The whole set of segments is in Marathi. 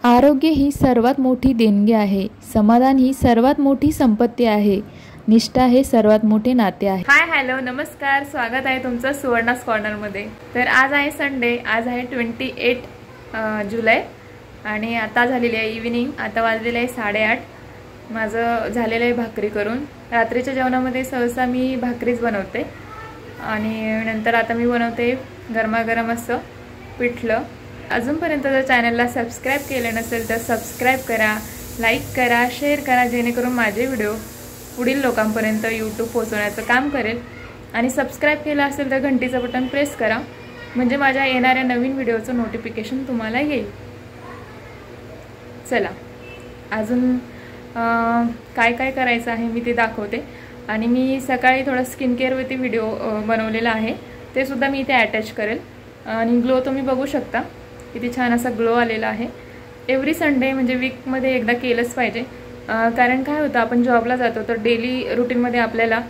आरोग्य ही सर्वात मोठी देणगी आहे. समाधान ही सर्वात मोठी संपत्ती आहे. निष्ठा हे सर्वात मोठे नाते आहे. हाय हॅलो नमस्कार, स्वागत आहे तुमचं सुवर्णास कॉर्नरमध्ये. तर आज आहे संडे, आज आहे 28 जुलै आणि आता झालेली आहे इव्हिनिंग. आता वाजलेले आहे 8:30. माझं झालेलं आहे भाकरी करून. रात्रीच्या जेवणामध्ये सहसा मी भाकरीच बनवते आणि नंतर आता मी बनवते गरमागरम असं पिठलं. अजूनपर्यंत जर चॅनलला सबस्क्राईब केलं नसेल तर सबस्क्राईब करा, लाईक करा, शेअर करा, जेणेकरून माझे व्हिडिओ पुढील लोकांपर्यंत यूट्यूब पोहोचवण्याचं काम करेल. आणि सबस्क्राईब केलं असेल तर घंटीचं बटन प्रेस करा, म्हणजे माझ्या येणाऱ्या नवीन व्हिडिओचं नोटिफिकेशन तुम्हाला येईल. चला अजून काय काय करायचं आहे मी ते दाखवते. आणि मी सकाळी थोडं स्किन केअरवरती व्हिडिओ बनवलेला आहे, ते सुद्धा मी इथे अटॅच करेल. आणि ग्लो तुम्ही बघू शकता किती छान असा ग्लो आलेला आहे. एव्हरी संडे म्हणजे वीकमध्ये एकदा केलंच पाहिजे. कारण काय होतं, आपण जॉबला जातो तर डेली रुटीनमध्ये आपल्याला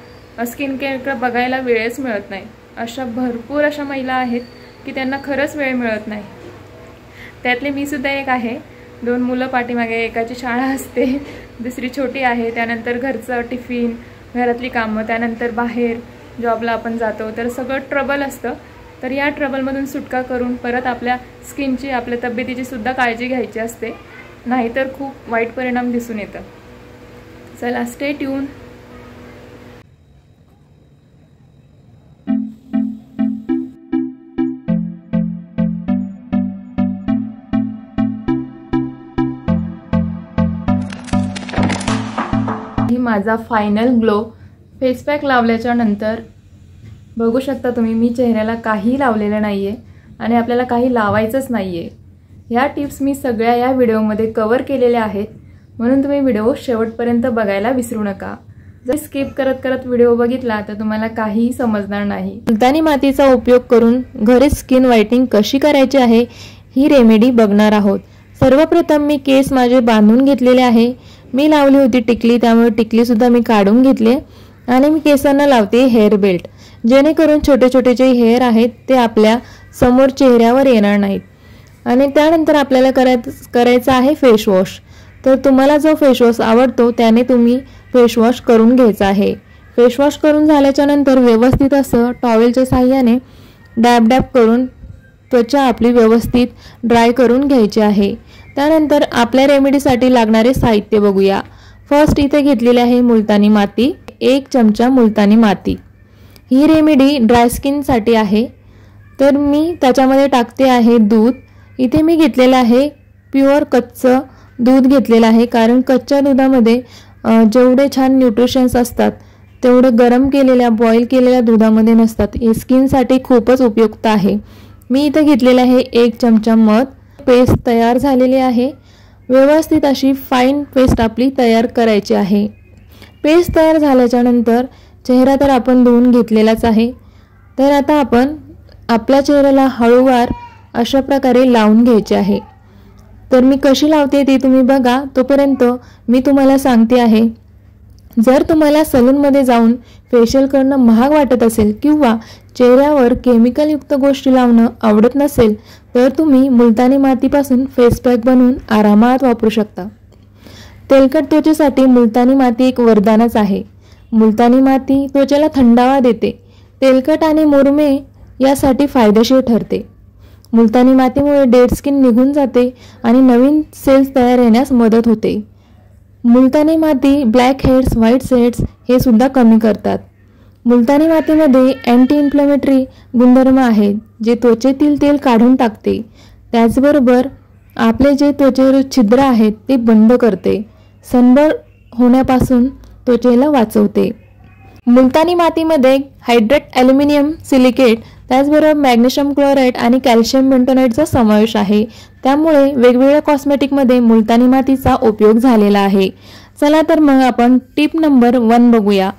स्किन केअरकडे बघायला वेळच मिळत नाही. अशा भरपूर अशा महिला आहेत की त्यांना खरंच वेळ मिळत नाही. त्यातले मी सुद्धा एक आहे. 2 मुलं पाठीमागे, एकाची शाळा असते, दुसरी छोटी आहे. त्यानंतर घरचं टिफिन, घरातली कामं, त्यानंतर बाहेर जॉबला आपण जातो, तर सगळं ट्रबल असतं. तर या ट्रबलमधून सुटका करून परत आपल्या स्किनची, आपल्या तब्येतीची सुद्धा काळजी घ्यायची असते, नाहीतर खूप वाईट परिणाम दिसून येतात. चला स्टे ट्यून. ही माझा फायनल ग्लो फेस पॅक लावल्याच्या नंतर बघू शकता तुम्ही. मी चेहऱ्याला काही लावलेलं नाहीये आणि आपल्याला काही लावायचंच नाहीये. ह्या टिप्स मी सगळ्या या व्हिडिओमध्ये कव्हर केलेल्या आहेत, म्हणून तुम्ही व्हिडिओ शेवटपर्यंत बघायला विसरू नका. जर स्किप करत करत व्हिडिओ बघितला तर तुम्हाला काहीही समजणार नाही. मुलतानी मातीचा उपयोग करून घरीच स्किन व्हाईटनिंग कशी करायची आहे ही रेमेडी बघणार आहोत. सर्वप्रथम मी केस माझे बांधून घेतलेले आहे. मी लावली होती टिकली, त्यामुळे टिकली सुद्धा मी काढून घेतली आणि मी केसांना लावते हेअर बेल्ट, जेणेकरून छोटे छोटे जे हेअर आहेत ते आपल्या समोर चेहऱ्यावर येणार नाहीत. आणि त्यानंतर आपल्याला करायचं आहे फेस वॉश. तर तुम्हाला जो फेस वॉश आवडतो त्याने तुम्ही फेस वॉश करून घ्यायचा आहे. फेस वॉश करून झाल्याच्या नंतर व्यवस्थित असं टॉवेलच्या साहाय्याने डॅब डॅब करून त्वचा आपली व्यवस्थित ड्राय करून घ्यायची आहे. त्यानंतर आपल्या रेमेडीसाठी लागणारे साहित्य बघूया. फर्स्ट इथे घेतलेले आहे मुलतानी माती, 1 चमचा मुलतानी माती. ही रेमेडी ड्राय स्किनसाठी आहे. तर मी त्याच्यामध्ये टाकते आहे दूध. इथे मी घेतलेलं आहे प्युअर कच्चं दूध घेतलेलं आहे, कारण कच्च्या दुधामध्ये जेवढे छान न्यूट्रिशन्स असतात तेवढे गरम केलेल्या, बॉईल केलेल्या दुधामध्ये नसतात. हे स्किनसाठी खूपच उपयुक्त आहे. मी इथे घेतलेलं आहे 1 चमचा मध. पेस्ट तयार झालेली आहे. व्यवस्थित अशी फाईन पेस्ट आपली तयार करायची आहे. पेस्ट तयार झाल्याच्या नंतर चेहरा तर आपण धुवून घेतलेलाच आहे. तर आता आपण आपल्या चेहऱ्याला हळूवार अशा प्रकारे लावून घ्यायचे आहे. तर मी कशी लावते ते तुम्ही बघा. तोपर्यंत मी तुम्हाला सांगते आहे, जर तुम्हाला सलूनमध्ये जाऊन फेशियल करणं महाग वाटत असेल किंवा चेहऱ्यावर केमिकलयुक्त गोष्टी लावणं आवडत नसेल तर तुम्ही मुलतानी मातीपासून फेस पॅक बनवून आरामात वापरू शकता. तेलकट त्वचेसाठी मुलतानी माती एक वरदानच आहे. मुलतानी माती त्वचेला थंडावा देते, तेलकट आणि मुरमे यासाठी फायदेशीर ठरते. मुलतानी मातीमुळे डेड स्किन निघून जाते आणि नवीन सेल्स तयार होण्यास मदत होते. मुलतानी माती ब्लॅक हेड्स, व्हाईट हेड्स हे सुद्धा कमी करतात. मुलतानी मातीमध्ये अँटी इन्फ्लेमेटरी गुणधर्म आहेत, जे त्वचेतील तेल काढून टाकते. त्याचबरोबर आपले जे त्वचेवर छिद्र आहेत ते बंद करते. सनबर्न होण्यापासून त्वचेला वाचवते. मुलतानी मातीमध्ये हायड्रेट ॲल्युमिनियम सिलिकेट, त्याचबरोबर मॅग्नेशियम क्लोराईड आणि कॅल्शियम बेंटोनाईटचा समावेश आहे. त्यामुळे वेगवेगळ्या कॉस्मेटिकमध्ये मुलतानी मातीचा उपयोग झालेला आहे. चला तर मग आपण टिप नंबर 1 बघूया.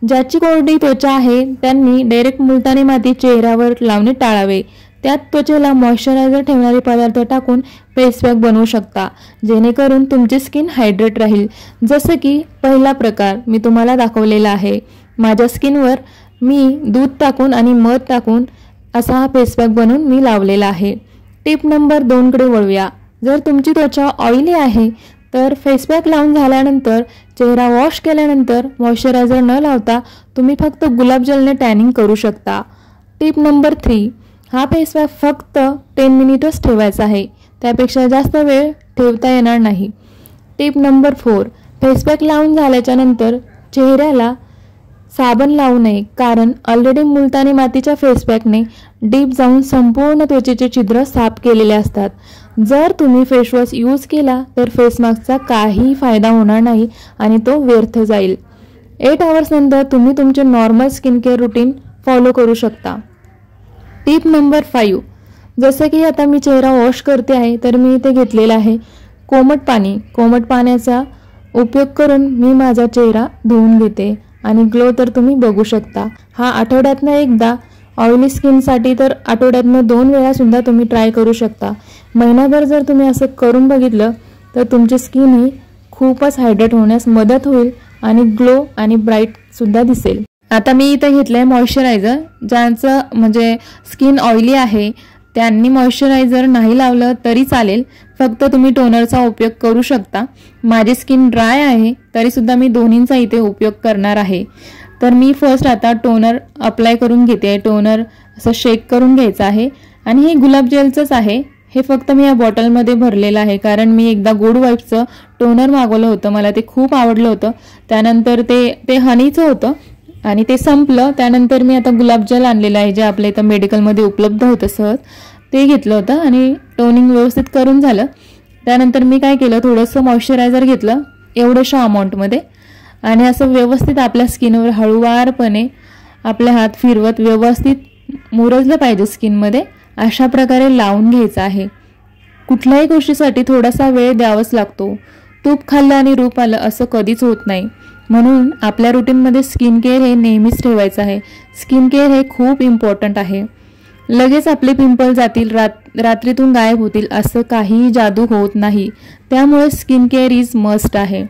ज्याची कोरडी त्वचा आहे त्यांनी डायरेक्ट मुलतानी माती चेहऱ्यावर लावणे टाळावे. त्यात त्वचेला मॉइश्चरायझर ठेवणारे पदार्थ टाकून फेस पॅक बनवू शकता, जेणेकरून तुमची स्किन हायड्रेट राहील. जसं की पहिला प्रकार मी तुम्हाला दाखवलेला आहे. माझ्या स्किनवर मी दूध टाकून आणि मध टाकून असा हा फेस पॅक बनवून मी लावलेला आहे. टिप नंबर 2 कडे वळूया. जर तुमची त्वचा ऑइली आहे तर फेस पॅक लावून झाल्यानंतर चेहरा वॉश केल्यानंतर मॉइश्चरायझर न लावता तुम्ही फक्त गुलाबजलने टॅनिंग करू शकता. टिप नंबर 3, हा फेस पॅक फक्त 10 मिनिटच ठेवायचा आहे, त्यापेक्षा जास्त वेळ ठेवता येणार नाही. टिप नंबर 4, फेस पॅक लावून झाल्याच्या नंतर चेहऱ्याला साबण लावू नये, कारण ऑलरेडी मुलतानी मातीच्या फेस पॅकने डीप जाऊन संपूर्ण त्वचेचे छिद्र साफ केलेले असतात. जर तुम्ही फेसवॉश यूज केला तर फेस मास्कचा काही फायदा होणार नाही आणि तो व्यर्थ जाईल. 8 आवर्स नंतर तुम्ही तुमचे normal skin care routine follow करू शकता. टिप नंबर 5, जसं की आता मी चेहरा वॉश करते आहे तर मी इथे घेतलेलं आहे कोमट पाणी. कोमट पाण्याचा उपयोग करून मी माझा चेहरा धुवून घेते आणि ग्लो तर तुम्ही बघू शकता. हा आठवड्यातनं एकदा, ऑइली स्किनसाठी तर आठवड्यातनं 2 वेळा सुद्धा तुम्ही ट्राय करू शकता. महिनाभर जर तुम्ही असं करून बघितलं तर तुमची स्किन ही खूपच हायड्रेट होण्यास मदत होईल आणि ग्लो आणि ब्राईट सुद्धा दिसेल. आता मी इथं घेतलं आहे मॉइश्चरायझर. ज्यांचं म्हणजे स्किन ऑइली आहे त्यांनी मॉइश्चरायझर नाही लावलं तरी चालेल, फक्त तुम्ही टोनरचा उपयोग करू शकता. माझी स्किन ड्राय आहे तरीसुद्धा मी दोन्हींचा इथे उपयोग करणार आहे. तर मी फर्स्ट आता टोनर अप्लाय करून घेते आहे. टोनर असं शेक करून घ्यायचं आहे आणि हे गुलाब जेलचंच आहे. हे फक्त मी या बॉटलमध्ये भरलेलं आहे, कारण मी एकदा गुड वाईफचं टोनर मागवलं होतं, मला ते खूप आवडलं होतं. त्यानंतर ते हनीचं होतं आणि ते संपलं. त्यानंतर मी आता गुलाबजल आणलेलं आहे, जे आपल्या इथं मेडिकलमध्ये उपलब्ध होतं सहज, ते घेतलं होतं आणि टोनिंग व्यवस्थित करून झालं. त्यानंतर मी काय केलं, थोडंसं मॉइश्चरायझर घेतलं एवढ्याशा अमाऊंटमध्ये आणि असं व्यवस्थित आपल्या स्किनवर हळूवारपणे आपले हात फिरवत व्यवस्थित मुरजलं पाहिजे स्किनमध्ये, अशा प्रकारे लावून घ्यायचं आहे. कुठल्याही गोष्टीसाठी थोडासा वेळ द्यावाच लागतो. तूप खाल्लं आणि रूप आलं असं कधीच होत नाही. म्हणून आपल्या रुटीनमध्ये स्किन केअर हे नेहमीच ठेवायचं आहे. स्किन केअर हे खूप इम्पॉर्टंट आहे. लगेच आपले पिंपल जातील, रात्रीतून गायब होतील असं काहीही जादू होत नाही. त्यामुळे स्किन केअर इज मस्ट आहे.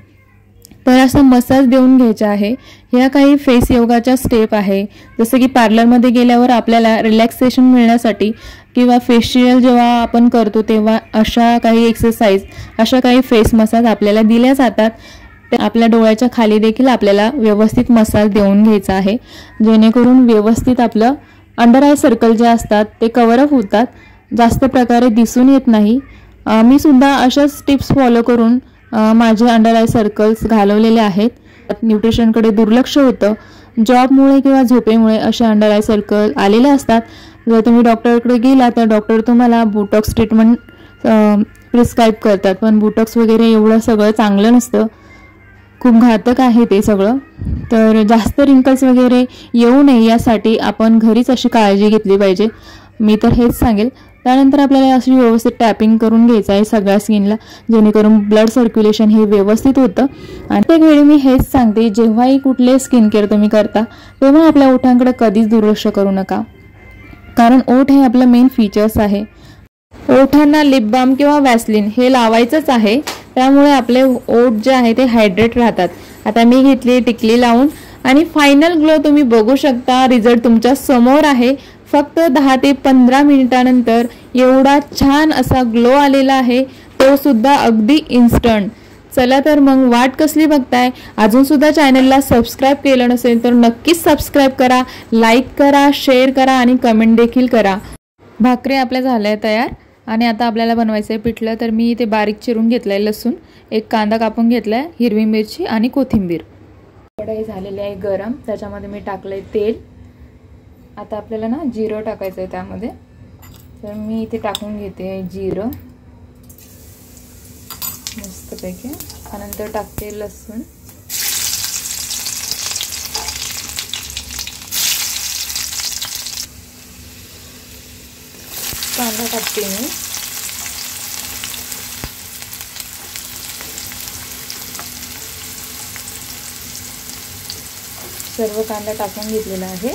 तर असं मसाज देऊन घ्यायचा आहे. ह्या काही फेस योगाच्या स्टेप आहे, जसं की पार्लरमध्ये गेल्यावर आपल्याला रिलॅक्सेशन मिळण्यासाठी किंवा फेशियल जेव्हा आपण करतो तेव्हा अशा काही एक्सरसाइज, अशा काही फेस मसाज आपल्याला दिल्या जातात. आपल्या डोळ्याच्या खाली देखील आपल्याला व्यवस्थित मसाज देऊन घ्यायचा आहे, जेणेकरून व्यवस्थित आपलं अंडर आय सर्कल जे असतात ते कव्हरअप होतात, जास्त प्रकारे दिसून येत नाही. मी सुद्धा अशाच टिप्स फॉलो करून माझे अंडर आय सर्कल्स घालवलेले आहेत. न्यूट्रिशनकडे दुर्लक्ष होतं, जॉबमुळे किंवा झोपेमुळे असे अंडर आय सर्कल आलेले असतात. जर तुम्ही डॉक्टरकडे गेला तर डॉक्टर तुम्हाला बोटॉक्स ट्रीटमेंट प्रिस्क्राईब करतात, पण बोटॉक्स वगैरे एवढं सगळं चांगलं नसतं, खूप घातक आहे ते सगळं. तर जास्त रिंकल्स वगैरे येऊ नये यासाठी आपण घरीच अशी काळजी घेतली पाहिजे, मी तर हेच सांगेल. त्यानंतर आपल्याला अशी व्यवस्थित टॅपिंग करून घ्यायचं आहे सगळ्या स्किनला, जेणेकरून ब्लड सर्क्युलेशन हे व्यवस्थित होतं. आणि प्रत्येक वेळी मी हेच सांगते, जेव्हाही कुठले स्किन केअर तुम्ही करता तेव्हा आपल्या ओठांकडे कधीच दुर्लक्ष करू नका, कारण ओठ हे आपलं मेन फीचर्स आहे. ओठांना लिप बाम किंवा वॅसलिन हे लावायचंच आहे, त्यामुळे आपले ओठ जे आहे ते हायड्रेट राहतात. आता मी घेतली टिकली लावून आणि फायनल ग्लो तुम्ही बघू शकता. रिझल्ट तुमच्या समोर आहे. फक्त 10 ते 15 मिनिटानंतर एवढा छान असा ग्लो आलेला आहे, तो सुद्धा अगदी इन्स्टंट. चला तर मग वाट कसली बघताय, अजून सुद्धा चॅनलला सबस्क्राईब केलं नसेल तर नक्कीच सबस्क्राईब करा, लाईक करा, शेअर करा आणि कमेंट देखील करा. भाकरी आपल्या झाल्या तयार आणि आता आपल्याला बनवायचं आहे पिठलं. तर मी इथे बारीक चिरून घेतलं आहे लसूण, एक कांदा कापून घेतला आहे, हिरवी मिरची आणि कोथिंबीर. कढई झालेली आहे गरम, त्याच्यामध्ये मी टाकलं आहे तेल. आता आपल्याला ना जिरं टाकायचं आहे त्यामध्ये, तर मी इथे टाकून घेते जिरं मस्तपैकी. त्यानंतर टाकते लसूण, कांदा टाकते मी, सर्व कांदा टाकून घेतलेला आहे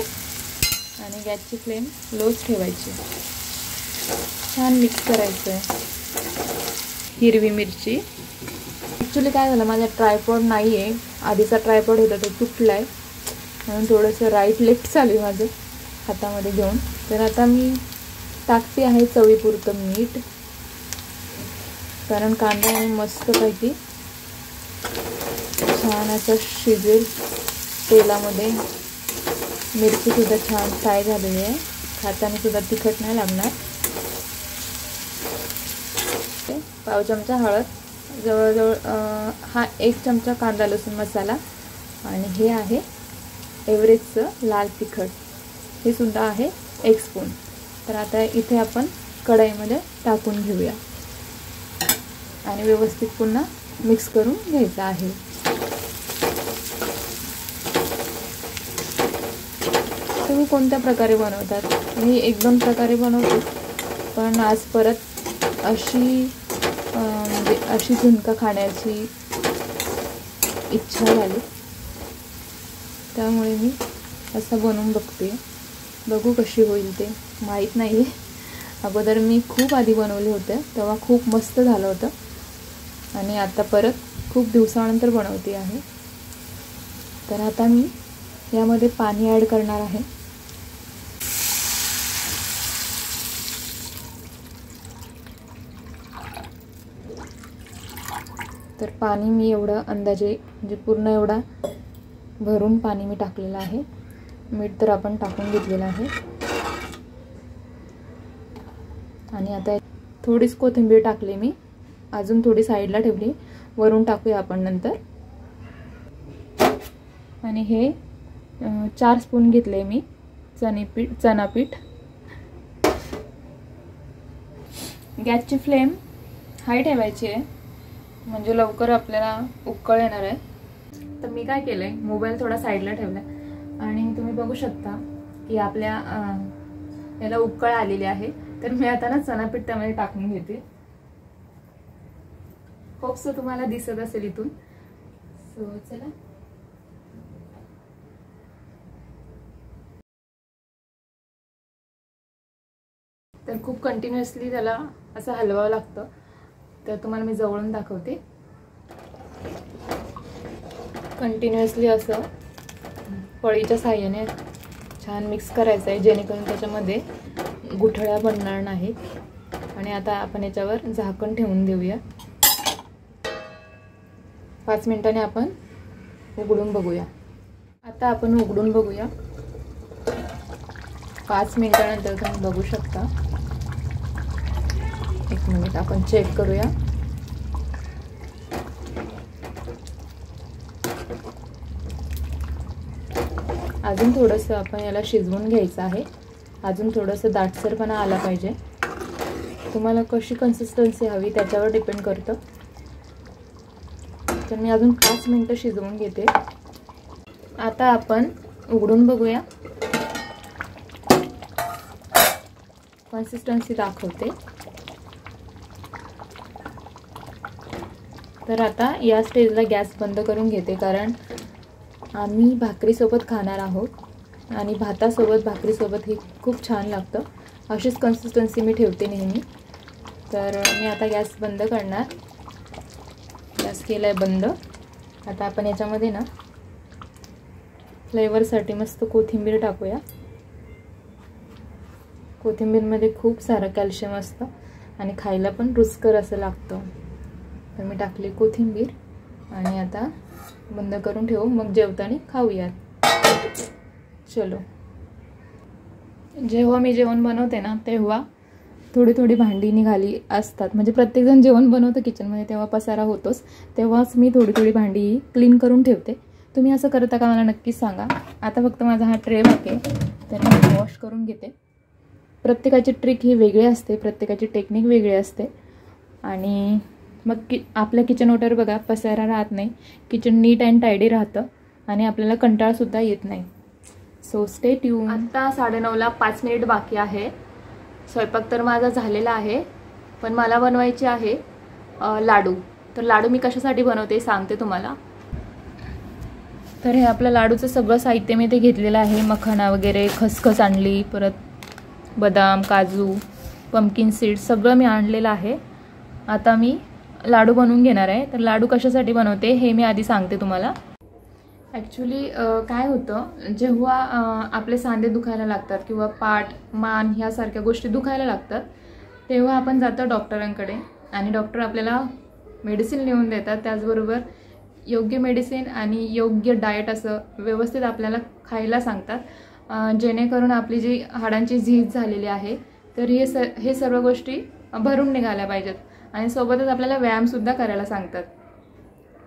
आणि गॅसची फ्लेम लोच ठेवायची. छान मिक्स करायचं आहे. हिरवी मिरची, ॲक्च्युली काय झालं, माझा ट्रायपॉड नाही आहे, आधीचा ट्रायपॉड होता तो तुटला आहे, म्हणून थोडंसं राईट लेफ्ट चालू आहे माझं हातामध्ये घेऊन. तर आता मी टाकते आहे चवीपुरतं मीठ, कारण कांदा मस्तपैकी छान असं शिजेल तेलामध्ये. मिरचीसुद्धा छान फ्राय झालेली आहे, खाताना सुद्धा तिखट नाही लागणार. पाव चमचा हळद, जवळजवळ हा 1 चमचा कांदा लसूण मसाला आणि हे आहे एव्हरेस्टचं लाल तिखट, हे सुद्धा आहे 1 स्पून. तर आता इथे आपण कढईमध्ये टाकून घेऊया आणि व्यवस्थित पुन्हा मिक्स करून घ्यायचं आहे. तुम्ही कोणत्या प्रकारे बनवतात? मी 1-2 प्रकारे बनवते, पण आज परत अशी झुणका खाण्याची इच्छा झाली, त्यामुळे मी असं बनवून बघते. बघू कशी होईल ते, माहीत नाही. अगोदर मी खूप आधी बनवले होते, तेव्हा खूप मस्त झालं होतं आणि आता परत खूप दिवसानंतर बनवते आहे. तर आता मी यामध्ये पाणी ॲड करणार आहे. तर पाणी मी एवढं अंदाजे म्हणजे पूर्ण एवढा भरून पाणी मी टाकलेलं आहे. मीठ तर आपण टाकून घेतलेलं आहे आणि आता थोडीच कोथिंबीर टाकली मी, अजून थोडी साईडला ठेवली, वरून टाकूया आपण नंतर. आणि हे 4 स्पून घेतले मी चणा पीठ. गॅसची फ्लेम हाय ठेवायची आहे, म्हणजे लवकर आपल्याला उकळ येणार आहे. तर मी काय केलंय, मोबाईल थोडा साईडला ठेवला आणि तुम्ही बघू शकता की आपल्या याला उकळ आलेली आहे. तर मी आता ना चणा पीठ त्यामध्ये टाकून घेते. होप्स तुम्हाला दिसत असेल इथून. सो चला, तर खूप कंटिन्युअसली त्याला असं हलवावं लागतं. तर तुम्हाला मी जवळून दाखवते. कंटिन्युअसली असं पळीच्या साहाय्याने छान मिक्स करायचं आहे, जेणेकरून त्याच्यामध्ये गुठळ्या बनणार नाहीत. आणि आता आपण याच्यावर झाकण ठेवून देऊया. 5 मिनिटांनी आपण उघडून बघूया. आता आपण उघडून बघूया. 5 मिनिटानंतर तुम्ही बघू शकता. 1 मिनिट आपण चेक करूया. अजून थोडंसं आपण याला शिजवून घ्यायचं आहे. अजून थोडंसं दाटसरपणा आला पाहिजे. तुम्हाला कशी कन्सिस्टन्सी हवी त्याच्यावर डिपेंड करतं. तर मी अजून 5 मिनिटं शिजवून घेते. आता आपण उघडून बघूया. कन्सिस्टन्सी दाखवते. तर आता या स्टेजला गॅस बंद करून घेते, कारण आम्ही भाकरीसोबत खाणार आहोत आणि भातासोबत भाकरीसोबत हे खूप छान लागतं. अशीच कन्सिस्टन्सी मी ठेवते नेहमी. तर मी आता गॅस बंद करणार. गॅस केला आहे बंद. आता आपण याच्यामध्ये ना फ्लेवरसाठी मस्त कोथिंबीर टाकूया. कोथिंबीरमध्ये खूप सारं कॅल्शियम असतं आणि खायला पण रुचकर असं लागतं. तर मी टाकली कोथिंबीर आणि आता बंद करून ठेवू, मग जेवताना खाऊयात. चलो. जेव्हा मी जेवण बनवते ना, तेव्हा थोडी थोडी भांडी निघाली असतात. म्हणजे प्रत्येकजण जेवण बनवतं किचनमध्ये, तेव्हा पसारा होतोच. तेव्हाच मी थोडी थोडी भांडी क्लीन करून ठेवते. तुम्ही असं करता का मला नक्कीच सांगा. आता फक्त माझा हा ट्रे बाकी आहे, तर मी वॉश करून घेते. प्रत्येकाची ट्रिक ही वेगळी असते, प्रत्येकाची टेक्निक वेगळी असते. आणि मग आपल्या किचन ओट्यावर बघा पसारा राहत नाही, किचन नीट अँड टायडी राहतं आणि आपल्याला कंटाळासुद्धा येत नाही. So stay tune. आता 9:30ला 5 मिनिट बाकी आहे. स्वयंपाक तर माझा झालेला आहे, पण मला बनवायचे आहे लाडू. तर लाडू मी कशासाठी बनवते सांगते तुम्हाला. तर हे आपलं लाडूचं सगळं साहित्य मी ते घेतलेलं आहे. मखाना वगैरे, खसखस आणली, परत बदाम, काजू, पंपकिन सीड सगळं मी आणलेलं आहे. आता मी लाडू बनवून घेणार आहे. तर लाडू कशासाठी बनवते हे मी आधी सांगते तुम्हाला. ॲक्च्युली काय होतं, जेव्हा आपले सांधे दुखायला लागतात किंवा पाठ, मान ह्यासारख्या गोष्टी दुखायला लागतात, तेव्हा आपण जातो डॉक्टरांकडे आणि डॉक्टर आपल्याला मेडिसिन लिहून देतात. त्याचबरोबर योग्य मेडिसिन आणि योग्य डाएट असं व्यवस्थित आपल्याला खायला सांगतात, जेणेकरून आपली जी हाडांची झीज झालेली आहे तर हे सर्व गोष्टी भरून निघाल्या पाहिजेत. आणि सोबतच आपल्याला व्यायामसुद्धा करायला सांगतात.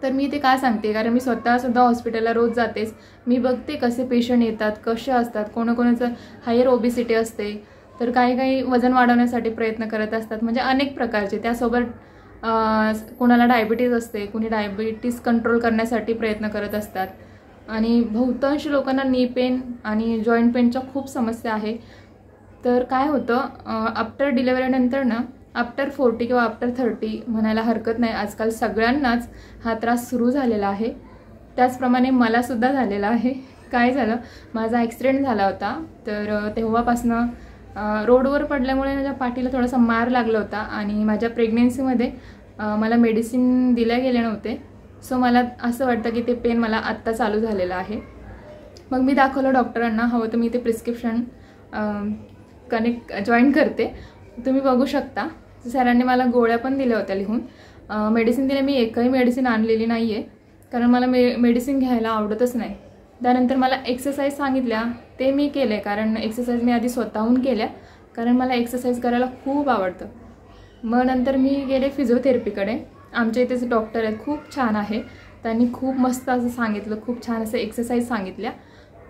तर मी ते का सांगते, कारण मी स्वतःसुद्धा हॉस्पिटलला रोज जातेच. मी बघते कसे पेशंट येतात, कसे असतात. कोणाकोणाचं हायर ओबेसिटी असते, तर काही वजन वाढवण्यासाठी प्रयत्न करत असतात, म्हणजे अनेक प्रकारचे. त्यासोबत कोणाला डायबिटीज असते, कोणी डायबिटीज कंट्रोल करण्यासाठी प्रयत्न करत असतात. आणि बहुतांश लोकांना नी पेन आणि जॉईंट पेनच्या खूप समस्या आहे. तर काय होतं, आफ्टर डिलिव्हरीनंतर ना, आफ्टर 40 किंवा आफ्टर 30 म्हणायला हरकत नाही, आजकाल सगळ्यांनाच हा त्रास सुरू झालेला आहे. त्याचप्रमाणे मलासुद्धा झालेला आहे. काय झालं, माझा ॲक्सिडेंट झाला होता. तर तेव्हापासनं रोडवर पडल्यामुळे माझ्या पाठीला थोडासा मार लागला होता. आणि माझ्या प्रेग्नेन्सीमध्ये मला मेडिसिन दिल्या गेले नव्हते. सो मला असं वाटतं की ते पेन मला आत्ता चालू झालेलं आहे. मग मी दाखवलं डॉक्टरांना. हवं तर मी ते प्रिस्क्रिप्शन जॉईन करते, तुम्ही बघू शकता. सरांनी मला गोळ्या पण दिल्या होत्या लिहून. मेडिसिन दिल्या. मी एकही मेडिसिन आणलेली नाही आहे, कारण मला मेडिसिन घ्यायला आवडतच नाही. त्यानंतर मला एक्सरसाइज सांगितल्या, ते मी केले. कारण एक्सरसाइज मी आधी स्वतःहून केल्या, कारण मला एक्सरसाइज करायला खूप आवडतं. मग नंतर मी गेले फिजिओथेरपीकडे. आमच्या इथेच डॉक्टर आहेत, खूप छान आहे. त्यांनी खूप मस्त असं सांगितलं, खूप छान असं एक्सरसाइज सांगितल्या.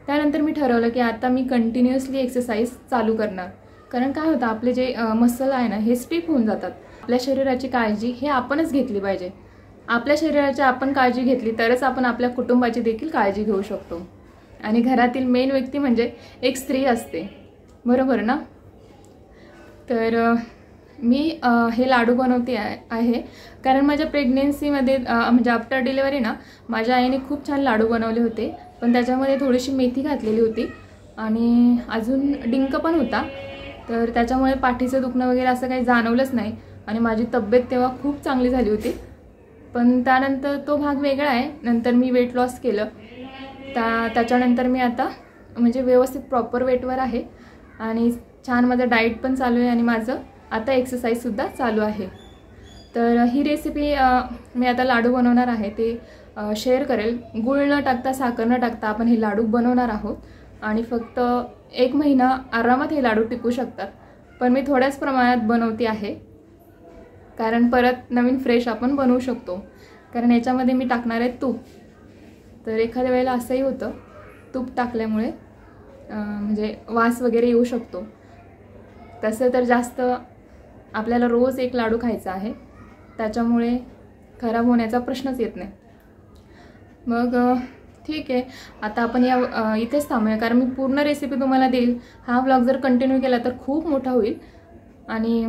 त्यानंतर मी ठरवलं की आता मी कंटिन्युअसली एक्सरसाइज चालू करणार. कारण काय होतं, आपले जे मसल आहे ना, हे स्टिफ होऊन जातात. आपल्या शरीराची काळजी हे आपणच घेतली पाहिजे. आपल्या शरीराची आपण काळजी घेतली तरच आपण आपल्या कुटुंबाची देखील काळजी घेऊ शकतो. आणि घरातील मेन व्यक्ती म्हणजे एक स्त्री असते, बरोबर ना. तर मी हे लाडू बनवते आहे, कारण माझ्या प्रेग्नेन्सीमध्ये म्हणजे आफ्टर डिलिव्हरी ना, माझ्या आईने खूप छान लाडू बनवले होते. पण त्याच्यामध्ये थोडीशी मेथी घातलेली होती आणि अजून डिंक पण होता. तर त्याच्यामुळे पाठीचं दुखणं वगैरे असं काही जाणवलंच नाही. आणि माझी तब्येत तेव्हा खूप चांगली झाली होती. पण त्यानंतर तो भाग वेगळा आहे. नंतर मी वेट लॉस केलं. त्याच्यानंतर मी आता म्हणजे व्यवस्थित प्रॉपर वेटवर आहे आणि छान माझं डाएट पण चालू आहे आणि माझं आता एक्सरसाइजसुद्धा चालू आहे. तर ही रेसिपी मी आता लाडू बनवणार आहे, ते शेअर करेल. गूळ न टाकता, साखर न टाकता आपण हे लाडू बनवणार आहोत. आणि फक्त 1 महिना आरामात हे लाडू टिकू शकतात. पण मी थोड्याच प्रमाणात बनवते आहे, कारण परत नवीन फ्रेश आपण बनवू शकतो. कारण याच्यामध्ये मी टाकणार आहे तूप. तर एखाद्या वेळेला असंही होतं, तूप टाकल्यामुळे म्हणजे वास वगैरे येऊ शकतो. तसं तर जास्त आपल्याला रोज 1 लाडू खायचा आहे, त्याच्यामुळे खराब होण्याचा प्रश्नच येत नाही. मग ठीक आहे, आता आपण इथेच थांबूया, कारण मी पूर्ण रेसिपी तुम्हाला देईल. हा व्लॉग जर कंटिन्यू केला तर खूप मोठा होईल आणि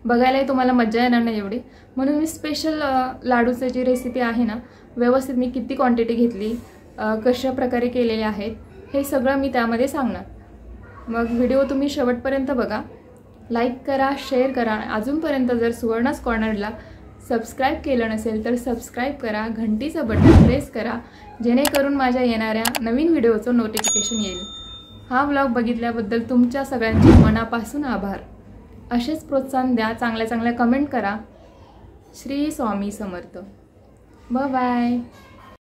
बघायलाही तुम्हाला मजा येणार नाही एवढी. म्हणून मी स्पेशल लाडूची जी रेसिपी आहे ना, व्यवस्थित मी किती क्वांटिटी घेतली, कशा प्रकारे केलेले आहेत, हे सगळं मी त्यामध्ये सांगणार. मग व्हिडिओ तुम्ही शेवटपर्यंत बघा, लाईक करा, शेअर करा. अजूनपर्यंत जर सुवर्णास कॉर्नरला सबस्क्राईब केलं नसेल तर सबस्क्राईब करा, घंटीचं बटन प्रेस करा, जेणेकरून माझ्या येणाऱ्या नवीन व्हिडिओचं नोटिफिकेशन येईल. हा व्लॉग बघितल्याबद्दल तुमच्या सगळ्यांचे मनापासून आभार. असेच प्रोत्साहन द्या, चांगल्या चांगल्या कमेंट करा. श्री स्वामी समर्थ. Bye bye.